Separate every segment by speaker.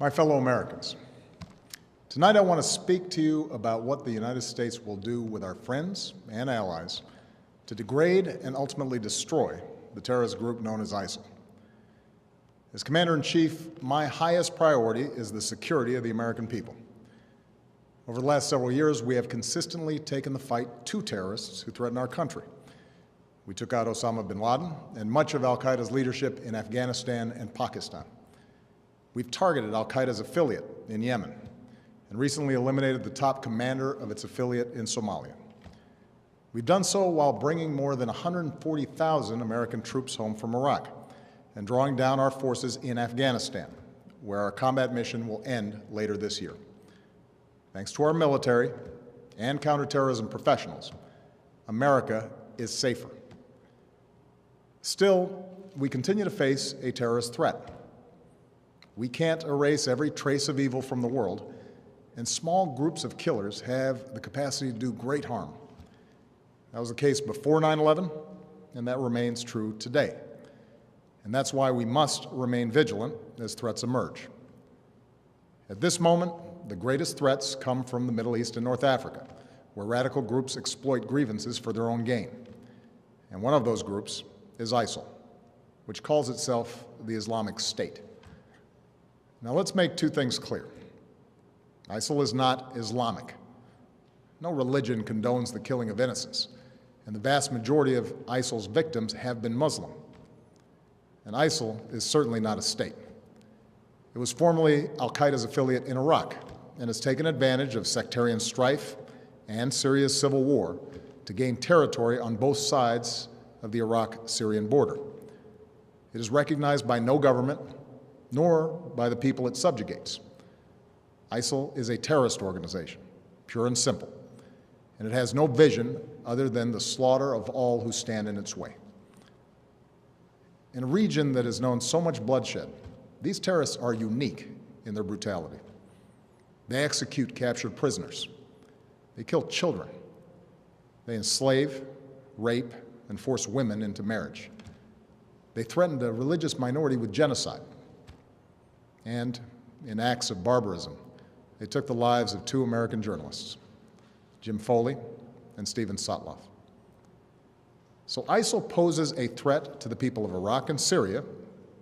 Speaker 1: My fellow Americans, tonight I want to speak to you about what the United States will do with our friends and allies to degrade and ultimately destroy the terrorist group known as ISIL. As Commander-in-Chief, my highest priority is the security of the American people. Over the last several years, we have consistently taken the fight to terrorists who threaten our country. We took out Osama bin Laden and much of al-Qaeda's leadership in Afghanistan and Pakistan. We've targeted al-Qaeda's affiliate in Yemen and recently eliminated the top commander of its affiliate in Somalia. We've done so while bringing more than 140,000 American troops home from Iraq and drawing down our forces in Afghanistan, where our combat mission will end later this year. Thanks to our military and counterterrorism professionals, America is safer. Still, we continue to face a terrorist threat. We can't erase every trace of evil from the world, and small groups of killers have the capacity to do great harm. That was the case before 9/11, and that remains true today. And that's why we must remain vigilant as threats emerge. At this moment, the greatest threats come from the Middle East and North Africa, where radical groups exploit grievances for their own gain. And one of those groups is ISIL, which calls itself the Islamic State. Now let's make two things clear. ISIL is not Islamic. No religion condones the killing of innocents, and the vast majority of ISIL's victims have been Muslim. And ISIL is certainly not a state. It was formerly al-Qaeda's affiliate in Iraq and has taken advantage of sectarian strife and Syria's civil war to gain territory on both sides of the Iraq-Syrian border. It is recognized by no government, nor by the people it subjugates. ISIL is a terrorist organization, pure and simple, and it has no vision other than the slaughter of all who stand in its way. In a region that has known so much bloodshed, these terrorists are unique in their brutality. They execute captured prisoners. They kill children. They enslave, rape, and force women into marriage. They threatened a religious minority with genocide. And in acts of barbarism, they took the lives of two American journalists, Jim Foley and Steven Sotloff. So ISIL poses a threat to the people of Iraq and Syria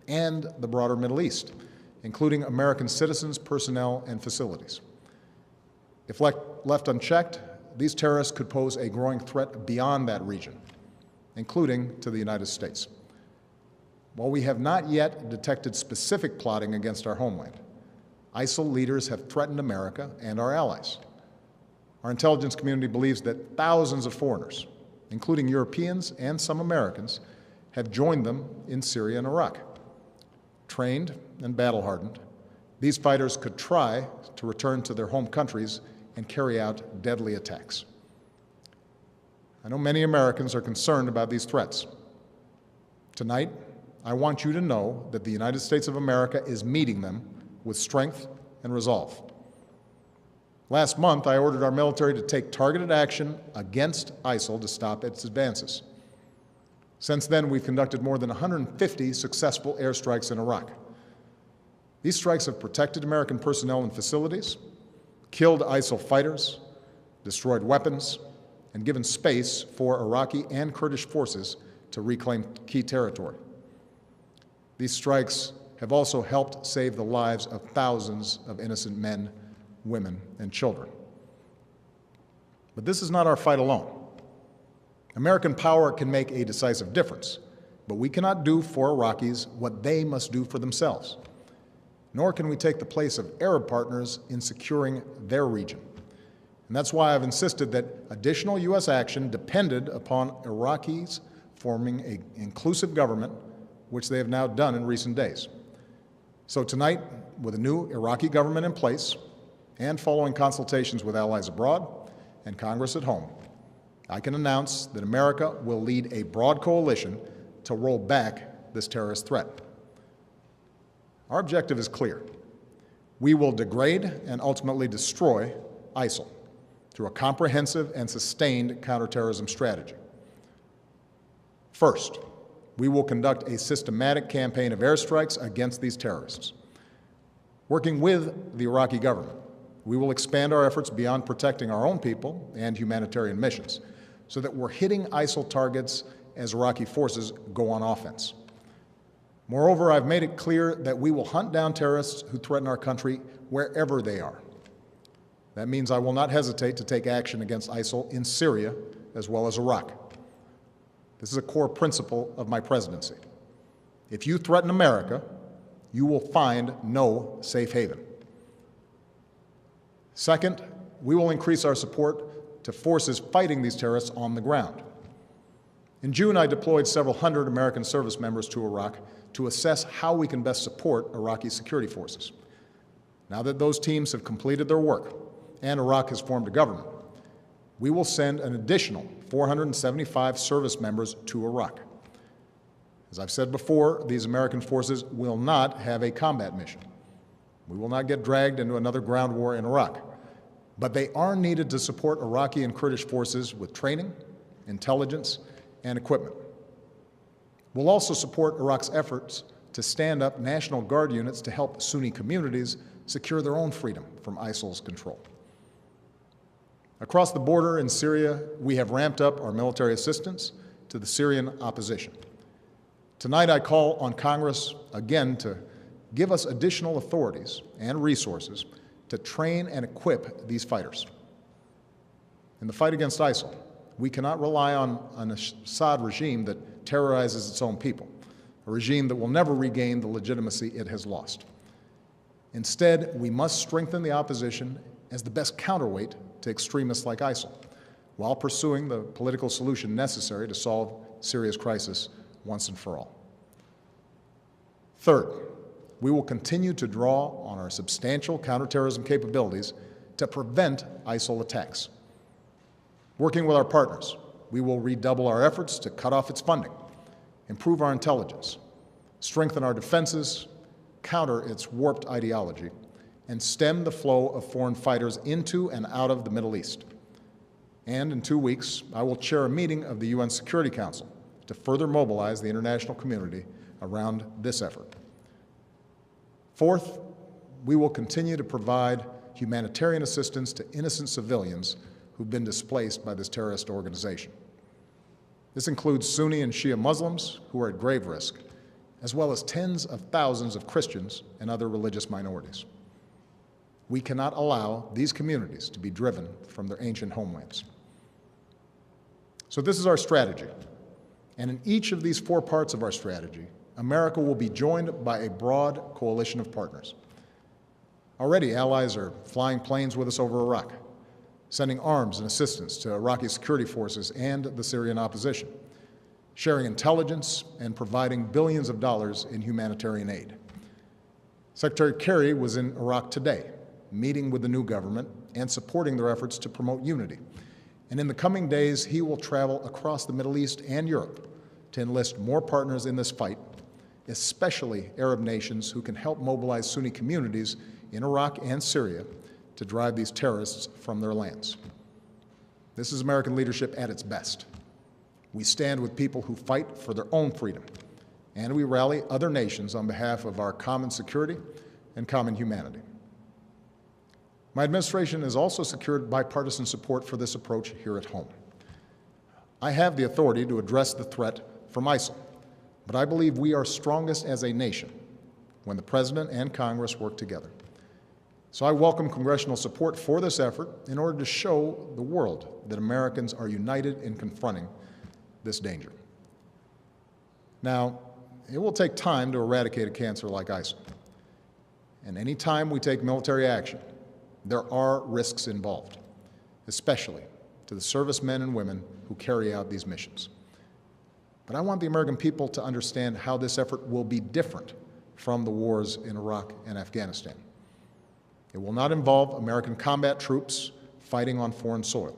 Speaker 1: and the broader Middle East, including American citizens, personnel, and facilities. If left unchecked, these terrorists could pose a growing threat beyond that region, including to the United States. While we have not yet detected specific plotting against our homeland, ISIL leaders have threatened America and our allies. Our intelligence community believes that thousands of foreigners, including Europeans and some Americans, have joined them in Syria and Iraq. Trained and battle-hardened, these fighters could try to return to their home countries and carry out deadly attacks. I know many Americans are concerned about these threats. Tonight, I want you to know that the United States of America is meeting them with strength and resolve. Last month, I ordered our military to take targeted action against ISIL to stop its advances. Since then, we've conducted more than 150 successful airstrikes in Iraq. These strikes have protected American personnel and facilities, killed ISIL fighters, destroyed weapons, and given space for Iraqi and Kurdish forces to reclaim key territory. These strikes have also helped save the lives of thousands of innocent men, women, and children. But this is not our fight alone. American power can make a decisive difference, but we cannot do for Iraqis what they must do for themselves. Nor can we take the place of Arab partners in securing their region. And that's why I've insisted that additional U.S. action depended upon Iraqis forming an inclusive government, which they have now done in recent days. So tonight, with a new Iraqi government in place and following consultations with allies abroad and Congress at home, I can announce that America will lead a broad coalition to roll back this terrorist threat. Our objective is clear. We will degrade and ultimately destroy ISIL through a comprehensive and sustained counterterrorism strategy. First, we will conduct a systematic campaign of airstrikes against these terrorists. Working with the Iraqi government, we will expand our efforts beyond protecting our own people and humanitarian missions so that we're hitting ISIL targets as Iraqi forces go on offense. Moreover, I've made it clear that we will hunt down terrorists who threaten our country wherever they are. That means I will not hesitate to take action against ISIL in Syria as well as Iraq. This is a core principle of my presidency. If you threaten America, you will find no safe haven. Second, we will increase our support to forces fighting these terrorists on the ground. In June, I deployed several hundred American service members to Iraq to assess how we can best support Iraqi security forces. Now that those teams have completed their work and Iraq has formed a government, we will send an additional 475 service members to Iraq. As I've said before, these American forces will not have a combat mission. We will not get dragged into another ground war in Iraq, but they are needed to support Iraqi and Kurdish forces with training, intelligence, and equipment. We'll also support Iraq's efforts to stand up National Guard units to help Sunni communities secure their own freedom from ISIL's control. Across the border in Syria, we have ramped up our military assistance to the Syrian opposition. Tonight, I call on Congress again to give us additional authorities and resources to train and equip these fighters. In the fight against ISIL, we cannot rely on an Assad regime that terrorizes its own people, a regime that will never regain the legitimacy it has lost. Instead, we must strengthen the opposition as the best counterweight to extremists like ISIL, while pursuing the political solution necessary to solve Syria's crisis once and for all. Third, we will continue to draw on our substantial counterterrorism capabilities to prevent ISIL attacks. Working with our partners, we will redouble our efforts to cut off its funding, improve our intelligence, strengthen our defenses, counter its warped ideology, and stem the flow of foreign fighters into and out of the Middle East. And in 2 weeks, I will chair a meeting of the UN Security Council to further mobilize the international community around this effort. Fourth, we will continue to provide humanitarian assistance to innocent civilians who've been displaced by this terrorist organization. This includes Sunni and Shia Muslims who are at grave risk, as well as tens of thousands of Christians and other religious minorities. We cannot allow these communities to be driven from their ancient homelands. So this is our strategy. And in each of these 4 parts of our strategy, America will be joined by a broad coalition of partners. Already, allies are flying planes with us over Iraq, sending arms and assistance to Iraqi security forces and the Syrian opposition, sharing intelligence and providing billions of dollars in humanitarian aid. Secretary Kerry was in Iraq today, meeting with the new government and supporting their efforts to promote unity. And in the coming days, he will travel across the Middle East and Europe to enlist more partners in this fight, especially Arab nations who can help mobilize Sunni communities in Iraq and Syria to drive these terrorists from their lands. This is American leadership at its best. We stand with people who fight for their own freedom, and we rally other nations on behalf of our common security and common humanity. My administration has also secured bipartisan support for this approach here at home. I have the authority to address the threat from ISIL, but I believe we are strongest as a nation when the President and Congress work together. So I welcome congressional support for this effort in order to show the world that Americans are united in confronting this danger. Now, it will take time to eradicate a cancer like ISIL. And any time we take military action, there are risks involved, especially to the servicemen and women who carry out these missions. But I want the American people to understand how this effort will be different from the wars in Iraq and Afghanistan. It will not involve American combat troops fighting on foreign soil.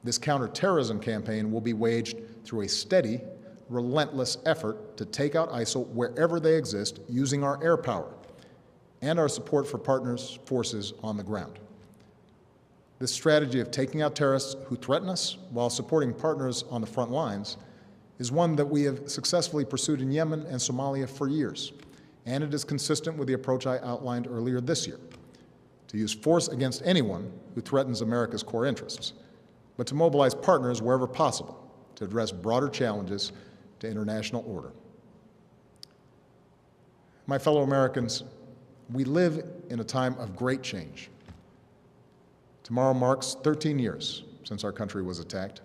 Speaker 1: This counterterrorism campaign will be waged through a steady, relentless effort to take out ISIL wherever they exist using our air power and our support for partners' forces on the ground. This strategy of taking out terrorists who threaten us while supporting partners on the front lines is one that we have successfully pursued in Yemen and Somalia for years, and it is consistent with the approach I outlined earlier this year, to use force against anyone who threatens America's core interests, but to mobilize partners wherever possible to address broader challenges to international order. My fellow Americans, we live in a time of great change. Tomorrow marks 13 years since our country was attacked.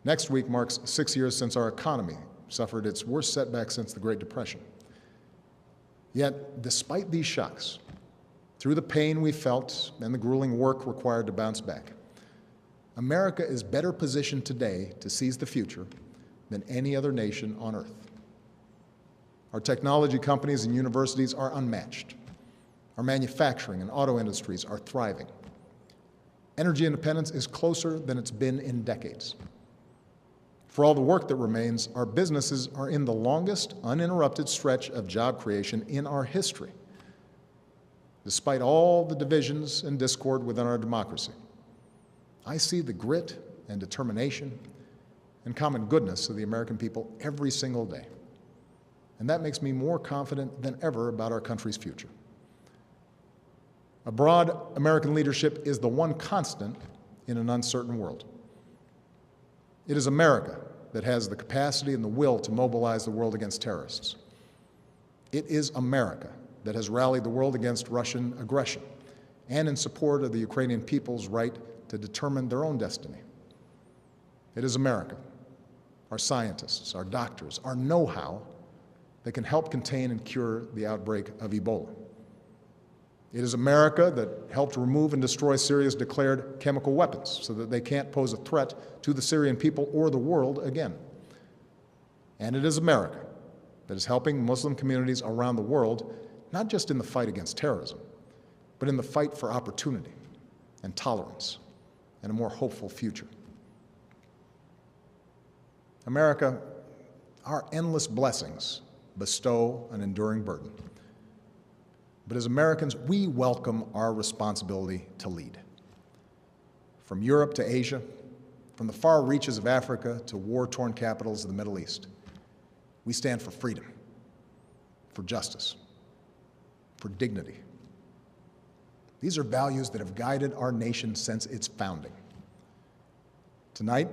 Speaker 1: Next week marks 6 years since our economy suffered its worst setback since the Great Depression. Yet, despite these shocks, through the pain we felt and the grueling work required to bounce back, America is better positioned today to seize the future than any other nation on earth. Our technology companies and universities are unmatched. Our manufacturing and auto industries are thriving. Energy independence is closer than it's been in decades. For all the work that remains, our businesses are in the longest uninterrupted stretch of job creation in our history, despite all the divisions and discord within our democracy. I see the grit and determination and common goodness of the American people every single day, and that makes me more confident than ever about our country's future. A broad American leadership is the one constant in an uncertain world. It is America that has the capacity and the will to mobilize the world against terrorists. It is America that has rallied the world against Russian aggression and in support of the Ukrainian people's right to determine their own destiny. It is America, our scientists, our doctors, our know-how that can help contain and cure the outbreak of Ebola. It is America that helped remove and destroy Syria's declared chemical weapons so that they can't pose a threat to the Syrian people or the world again. And it is America that is helping Muslim communities around the world, not just in the fight against terrorism, but in the fight for opportunity and tolerance and a more hopeful future. America, our endless blessings bestow an enduring burden. But as Americans, we welcome our responsibility to lead. From Europe to Asia, from the far reaches of Africa to war-torn capitals of the Middle East, we stand for freedom, for justice, for dignity. These are values that have guided our nation since its founding. Tonight,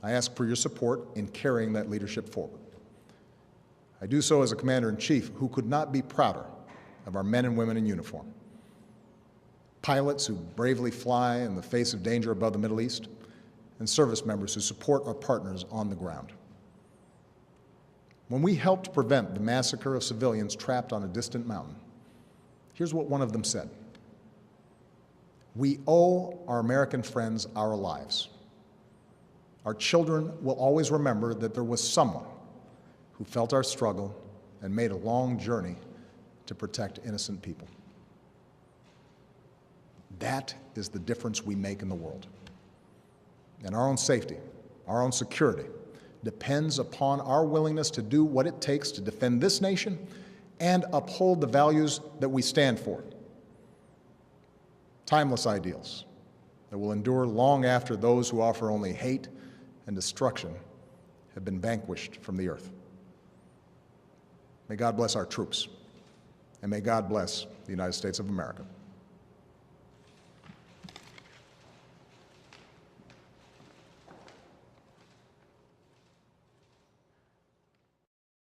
Speaker 1: I ask for your support in carrying that leadership forward. I do so as a commander-in-chief who could not be prouder of our men and women in uniform. Pilots who bravely fly in the face of danger above the Middle East, and service members who support our partners on the ground. When we helped prevent the massacre of civilians trapped on a distant mountain, here's what one of them said: "We owe our American friends our lives. Our children will always remember that there was someone who felt our struggle and made a long journey to protect innocent people." That is the difference we make in the world. And our own safety, our own security, depends upon our willingness to do what it takes to defend this nation and uphold the values that we stand for. Timeless ideals that will endure long after those who offer only hate and destruction have been vanquished from the earth. May God bless our troops. And may God bless the United States of America.